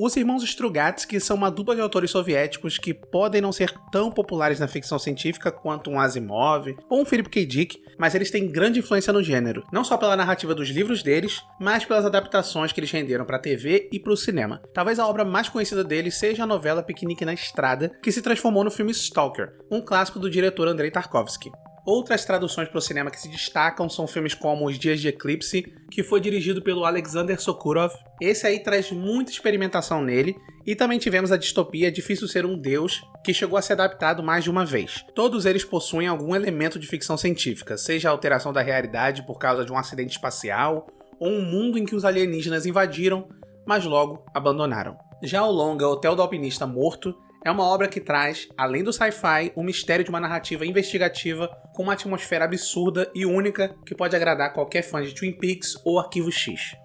Os irmãos Strugatsky são uma dupla de autores soviéticos que podem não ser tão populares na ficção científica quanto um Asimov ou um Philip K. Dick, mas eles têm grande influência no gênero, não só pela narrativa dos livros deles, mas pelas adaptações que eles renderam para a TV e para o cinema. Talvez a obra mais conhecida deles seja a novela Piquenique na Estrada, que se transformou no filme Stalker, um clássico do diretor Andrei Tarkovsky. Outras traduções para o cinema que se destacam são filmes como Os Dias de Eclipse, que foi dirigido pelo Alexander Sokurov. Esse aí traz muita experimentação nele, e também tivemos a distopia Difícil Ser um Deus, que chegou a ser adaptado mais de uma vez. Todos eles possuem algum elemento de ficção científica, seja a alteração da realidade por causa de um acidente espacial, ou um mundo em que os alienígenas invadiram, mas logo abandonaram. Já o longa Hotel do Alpinista Morto é uma obra que traz, além do sci-fi, o mistério de uma narrativa investigativa com uma atmosfera absurda e única que pode agradar qualquer fã de Twin Peaks ou Arquivo X.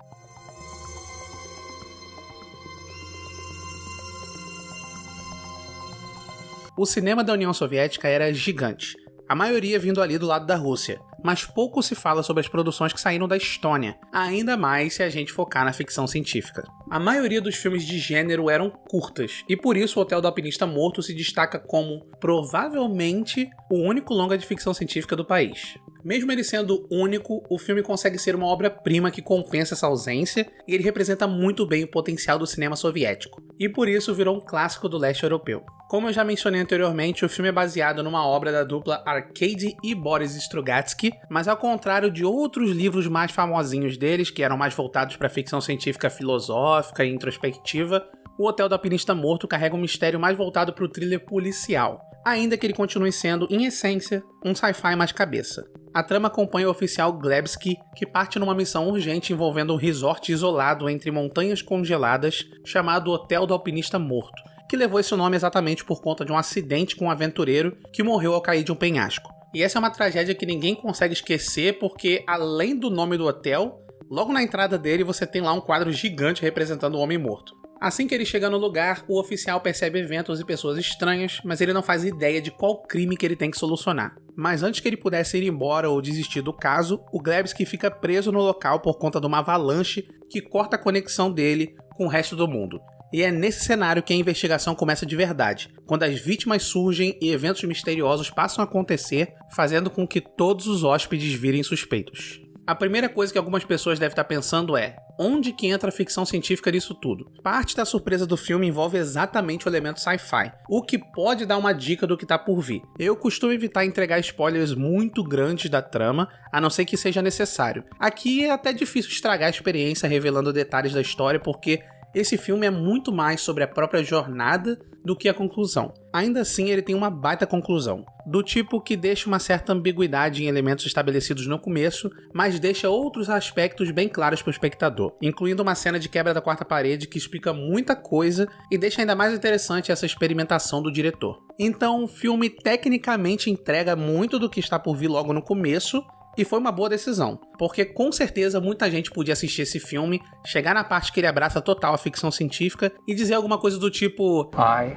O cinema da União Soviética era gigante, a maioria vindo ali do lado da Rússia, mas pouco se fala sobre as produções que saíram da Estônia, ainda mais se a gente focar na ficção científica. A maioria dos filmes de gênero eram curtas, e por isso o Hotel do Alpinista Morto se destaca como, provavelmente, o único longa de ficção científica do país. Mesmo ele sendo único, o filme consegue ser uma obra-prima que compensa essa ausência, e ele representa muito bem o potencial do cinema soviético, e por isso virou um clássico do leste europeu. Como eu já mencionei anteriormente, o filme é baseado numa obra da dupla Arkady e Boris Strugatsky, mas ao contrário de outros livros mais famosinhos deles, que eram mais voltados para ficção científica filosófica e introspectiva, o Hotel do Alpinista Morto carrega um mistério mais voltado para o thriller policial, ainda que ele continue sendo, em essência, um sci-fi mais cabeça. A trama acompanha o oficial Glebsky, que parte numa missão urgente envolvendo um resort isolado entre montanhas congeladas, chamado Hotel do Alpinista Morto, que levou esse nome exatamente por conta de um acidente com um aventureiro que morreu ao cair de um penhasco. E essa é uma tragédia que ninguém consegue esquecer porque, além do nome do hotel, logo na entrada dele você tem lá um quadro gigante representando o homem morto. Assim que ele chega no lugar, o oficial percebe eventos e pessoas estranhas, mas ele não faz ideia de qual crime que ele tem que solucionar. Mas antes que ele pudesse ir embora ou desistir do caso, o Glebsky fica preso no local por conta de uma avalanche que corta a conexão dele com o resto do mundo. E é nesse cenário que a investigação começa de verdade, quando as vítimas surgem e eventos misteriosos passam a acontecer, fazendo com que todos os hóspedes virem suspeitos. A primeira coisa que algumas pessoas devem estar pensando é: onde que entra a ficção científica nisso tudo? Parte da surpresa do filme envolve exatamente o elemento sci-fi, o que pode dar uma dica do que está por vir. Eu costumo evitar entregar spoilers muito grandes da trama, a não ser que seja necessário. Aqui é até difícil estragar a experiência revelando detalhes da história, porque esse filme é muito mais sobre a própria jornada do que a conclusão. Ainda assim, ele tem uma baita conclusão, do tipo que deixa uma certa ambiguidade em elementos estabelecidos no começo, mas deixa outros aspectos bem claros para o espectador, incluindo uma cena de quebra da quarta parede que explica muita coisa e deixa ainda mais interessante essa experimentação do diretor. Então, o filme tecnicamente entrega muito do que está por vir logo no começo, e foi uma boa decisão, porque com certeza muita gente podia assistir esse filme, chegar na parte que ele abraça total a ficção científica e dizer alguma coisa do tipo: I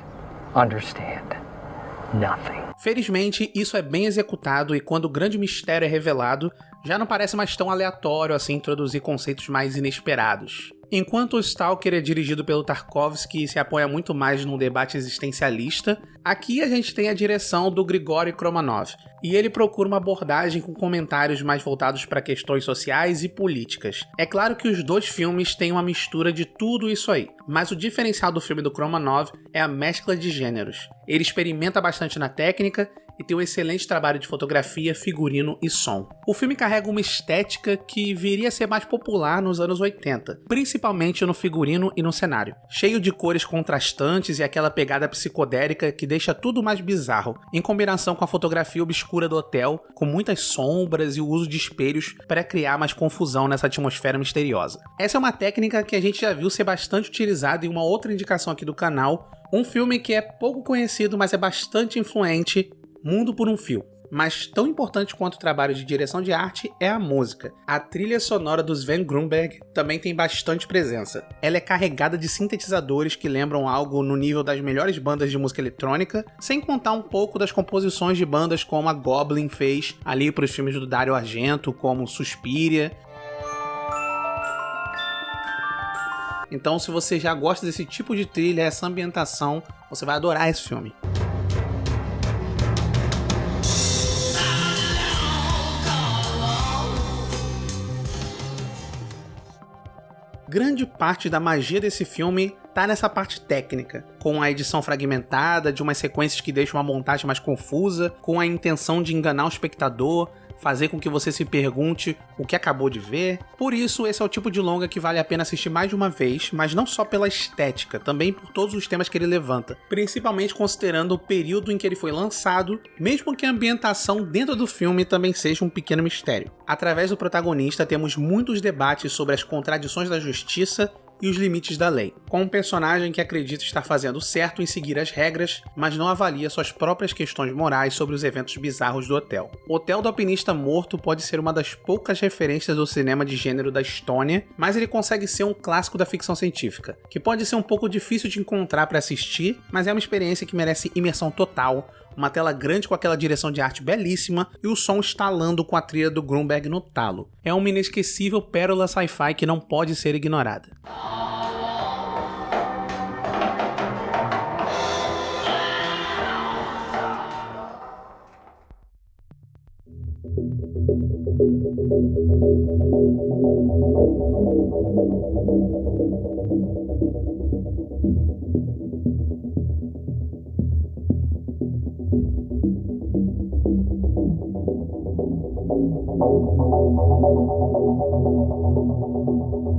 understand nothing. Felizmente, isso é bem executado e quando o grande mistério é revelado, já não parece mais tão aleatório assim introduzir conceitos mais inesperados. Enquanto o Stalker é dirigido pelo Tarkovsky e se apoia muito mais num debate existencialista, aqui a gente tem a direção do Grigory Kromanov, e ele procura uma abordagem com comentários mais voltados para questões sociais e políticas. É claro que os dois filmes têm uma mistura de tudo isso aí, mas o diferencial do filme do Kromanov é a mescla de gêneros. Ele experimenta bastante na técnica e tem um excelente trabalho de fotografia, figurino e som. O filme carrega uma estética que viria a ser mais popular nos anos 80, principalmente no figurino e no cenário, cheio de cores contrastantes e aquela pegada psicodélica que deixa tudo mais bizarro, em combinação com a fotografia obscura do hotel, com muitas sombras e o uso de espelhos para criar mais confusão nessa atmosfera misteriosa. Essa é uma técnica que a gente já viu ser bastante utilizada em uma outra indicação aqui do canal, um filme que é pouco conhecido, mas é bastante influente, Mundo por um Fio. Mas tão importante quanto o trabalho de direção de arte é a música. A trilha sonora do Sven Grunberg também tem bastante presença. Ela é carregada de sintetizadores que lembram algo no nível das melhores bandas de música eletrônica, sem contar um pouco das composições de bandas como a Goblin fez ali para os filmes do Dario Argento, como Suspiria. Então, se você já gosta desse tipo de trilha, essa ambientação, você vai adorar esse filme. Grande parte da magia desse filme tá nessa parte técnica, com a edição fragmentada, de umas sequências que deixam uma montagem mais confusa, com a intenção de enganar o espectador, fazer com que você se pergunte o que acabou de ver. Por isso, esse é o tipo de longa que vale a pena assistir mais de uma vez, mas não só pela estética, também por todos os temas que ele levanta, principalmente considerando o período em que ele foi lançado, mesmo que a ambientação dentro do filme também seja um pequeno mistério. Através do protagonista, temos muitos debates sobre as contradições da justiça e os limites da lei, com um personagem que acredita estar fazendo certo em seguir as regras, mas não avalia suas próprias questões morais sobre os eventos bizarros do hotel. O Hotel do Alpinista Morto pode ser uma das poucas referências do cinema de gênero da Estônia, mas ele consegue ser um clássico da ficção científica, que pode ser um pouco difícil de encontrar para assistir, mas é uma experiência que merece imersão total, uma tela grande com aquela direção de arte belíssima e o som estalando com a trilha do Grunberg no talo. É uma inesquecível pérola sci-fi que não pode ser ignorada.